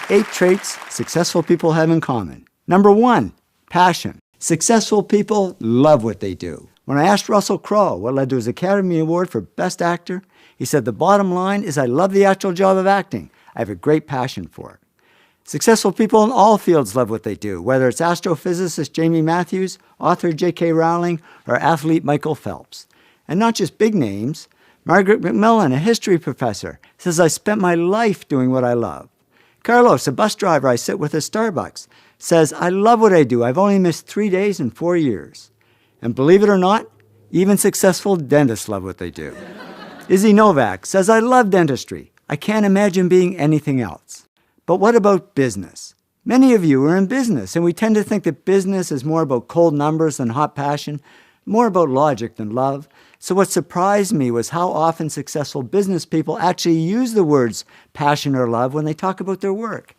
8 traits successful people have in common. Number 1, passion. Successful people love what they do. When I asked Russell Crowe what led to his Academy Award for Best Actor, he said, "The bottom line is I love the actual job of acting. I have a great passion for it." Successful people in all fields love what they do, whether it's astrophysicist Jamie Matthews, author J.K. Rowling, or athlete Michael Phelps. And not just big names. Margaret McMillan, a history professor, says, "I spent my life doing what I love." Carlos, a bus driver I sit with at Starbucks, says, "I love what I do. I've only missed 3 days in 4 years." And believe it or not, even successful dentists love what they do. Izzy Novak says, "I love dentistry. I can't imagine being anything else." But what about business? Many of you are in business, and we tend to think that business is more about cold numbers than hot passion, more about logic than love. So what surprised me was how often successful business people actually use the words passion or love when they talk about their work.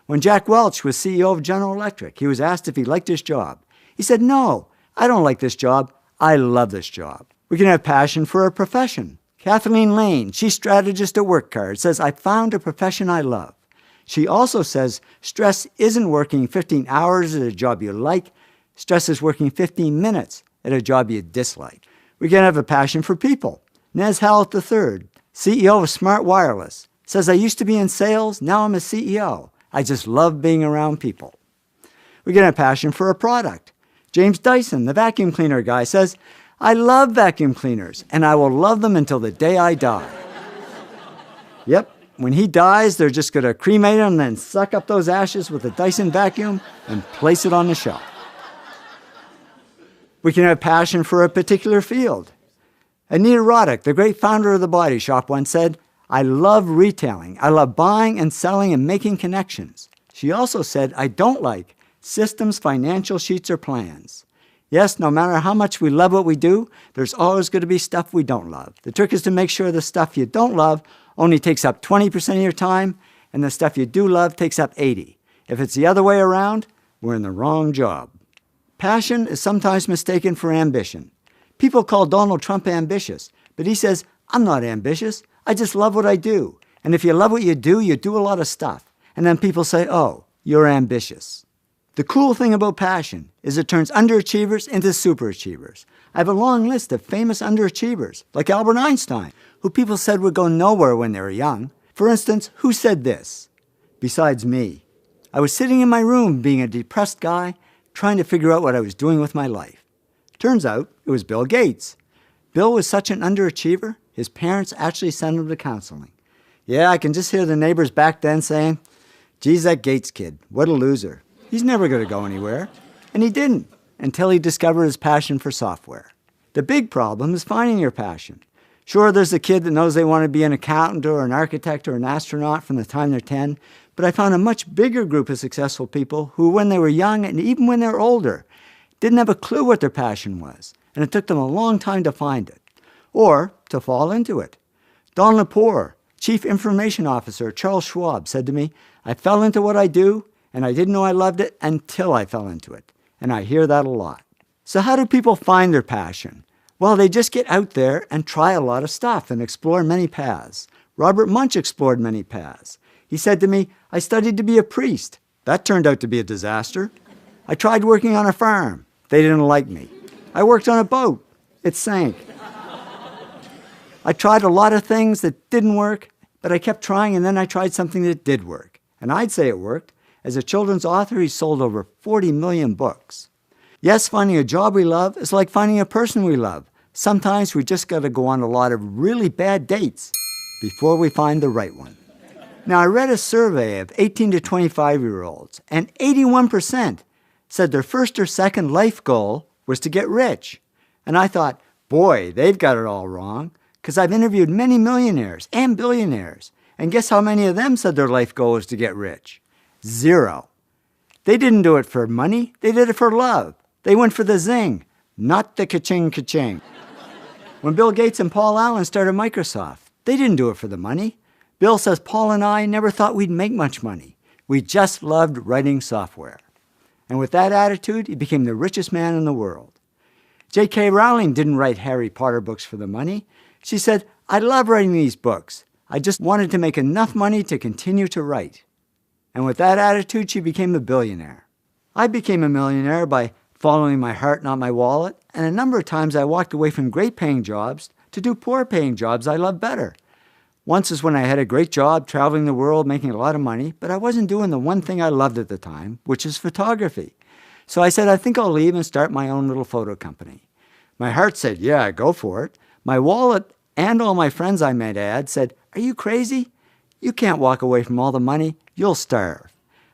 When Jack Welch was CEO of General Electric, he was asked if he liked his job. He said, "No, I don't like this job. I love this job." We can have passion for a profession. Kathleen Lane, chief strategist at WorkCard, says, "I found a profession I love." She also says, stress isn't working 15 hours at a job you like. Stress is working 15 minutes at a job you dislike. We can have a passion for people. Nez Hallett III, CEO of Smart Wireless, says, "I used to be in sales, now I'm a CEO. I just love being around people." We can have passion for a product. James Dyson, the vacuum cleaner guy, says, "I love vacuum cleaners, and I will love them until the day I die." Yep, when he dies, they're just going to cremate him and then suck up those ashes with a Dyson vacuum and place it on the shelf. We can have passion for a particular field. Anita Roddick, the great founder of The Body Shop, once said, "I love retailing. I love buying and selling and making connections." She also said, "I don't like systems, financial sheets, or plans." Yes, no matter how much we love what we do, there's always going to be stuff we don't love. The trick is to make sure the stuff you don't love only takes up 20% of your time, and the stuff you do love takes up 80%. If it's the other way around, we're in the wrong job. Passion is sometimes mistaken for ambition. People call Donald Trump ambitious, but he says, "I'm not ambitious. I just love what I do." And if you love what you do a lot of stuff. And then people say, "Oh, you're ambitious." The cool thing about passion is it turns underachievers into superachievers. I have a long list of famous underachievers, like Albert Einstein, who people said would go nowhere when they were young. For instance, who said this? Besides me. I was sitting in my room being a depressed guy, trying to figure out what I was doing with my life. Turns out it was Bill Gates. Bill was such an underachiever, his parents actually sent him to counseling. Yeah, I can just hear the neighbors back then saying, "Geez, that Gates kid, what a loser. He's never going to go anywhere." And he didn't, until he discovered his passion for software. The big problem is finding your passion. Sure, there's the kid that knows they want to be an accountant or an architect or an astronaut from the time they're 10, but I found a much bigger group of successful people who, when they were young and even when they were older, didn't have a clue what their passion was, and it took them a long time to find it, or to fall into it. Don Lepore, Chief Information Officer at Charles Schwab, said to me, "I fell into what I do, and I didn't know I loved it until I fell into it." And I hear that a lot. So how do people find their passion? Well, they just get out there and try a lot of stuff and explore many paths. Robert Munch explored many paths. He said to me, "I studied to be a priest. That turned out to be a disaster. I tried working on a farm. They didn't like me. I worked on a boat. It sank. I tried a lot of things that didn't work, but I kept trying, and then I tried something that did work. And I'd say it worked. As a children's author, he sold over 40 million books." Yes, finding a job we love is like finding a person we love. Sometimes we just got to go on a lot of really bad dates before we find the right one. Now, I read a survey of 18 to 25-year-olds, and 81% said their first or second life goal was to get rich. And I thought, boy, they've got it all wrong, because I've interviewed many millionaires and billionaires, and guess how many of them said their life goal was to get rich? 0. They didn't do it for money, they did it for love. They went for the zing, not the ka-ching ka-ching. When Bill Gates and Paul Allen started Microsoft, they didn't do it for the money. Bill says Paul and I never thought we'd make much money. We just loved writing software. And with that attitude, he became the richest man in the world. J.K. Rowling didn't write Harry Potter books for the money. She said, "I love writing these books. I just wanted to make enough money to continue to write." And with that attitude, she became a billionaire. I became a millionaire by following my heart, not my wallet, and a number of times I walked away from great-paying jobs to do poor-paying jobs I love better. Once is when I had a great job traveling the world, making a lot of money, but I wasn't doing the one thing I loved at the time, which is photography. So I said, I think I'll leave and start my own little photo company. My heart said, yeah, go for it. My wallet and all my friends, I might add, said, are you crazy? You can't walk away from all the money. You'll starve.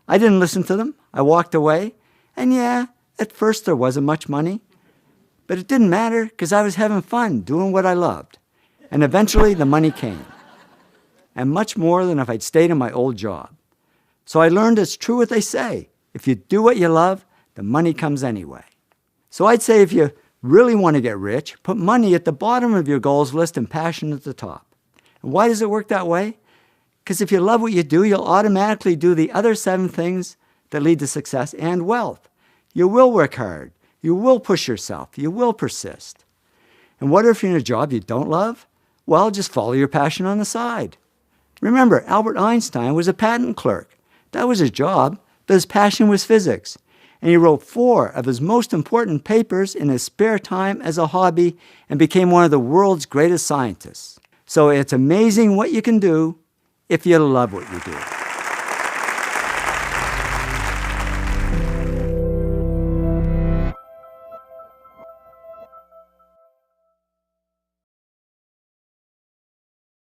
I didn't listen to them. I walked away. And yeah, at first there wasn't much money. But it didn't matter because I was having fun doing what I loved. And eventually the money came. And much more than if I'd stayed in my old job. So I learned it's true what they say. If you do what you love, the money comes anyway. So I'd say if you really want to get rich, put money at the bottom of your goals list and passion at the top. And why does it work that way? Because if you love what you do, you'll automatically do the other 7 things that lead to success and wealth. You will work hard. You will push yourself. You will persist. And what if you're in a job you don't love? Well, just follow your passion on the side. Remember, Albert Einstein was a patent clerk. That was his job, but his passion was physics. And he wrote 4 of his most important papers in his spare time as a hobby and became one of the world's greatest scientists. So it's amazing what you can do if you love what you do.